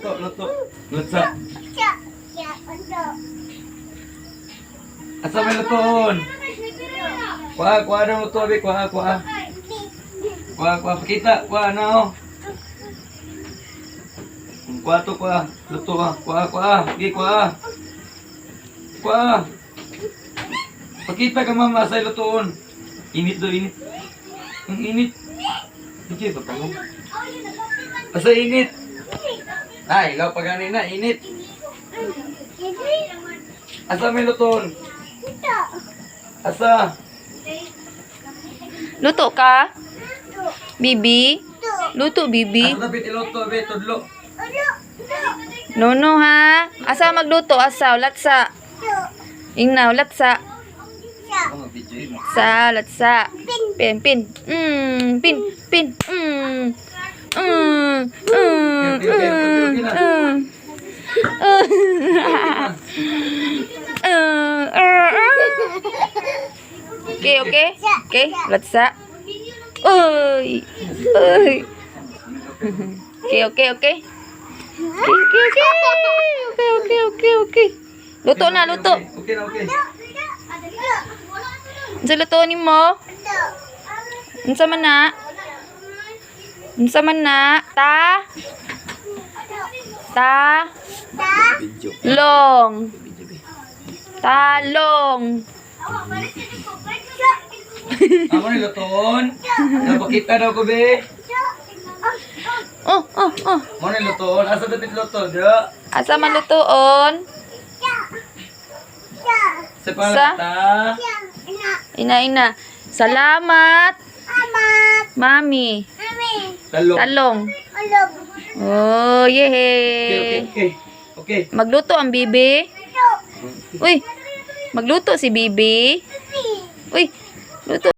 luto. Luto. Asa may lutoon? Kuha na luto, abi. Kuha. Pakita. Kuha, ano? Kuha to, kuha. Luto, ha. Kuha. Sige, kuha. Pakita ka, mama, sa lutoon. Init do, init. Ang init. Sige, papalo. Asa init? Ay, ilaw pa ganina, init. Asa may lutoon? Asa? Luto ka? Bibi? Luto, Bibi? Asa dapat iluto, be, tudlo. No, ha? Asa magluto? Asa? Latsa? Ingnaw, latsa? Ang video mo. Sa, latsa? Pin. Pin. Okay, latsa? Uy. Okay. Okay. Luto na, luto. Okay na, okay. Unsa luto nimo? Unsa man na? Ta? Video. Long. Talong. Amo ni lutoon. Napakita daw ko, be. Oh. Mo ni lutoon. Asa dapat luto, da? Asa man lutoon? Sa palata. Ina. Salamat. Mami. Talong. Talong. Oh, yehey. Okay. Magluto ang bibi. Uy, magluto si bibi. Uy, luto.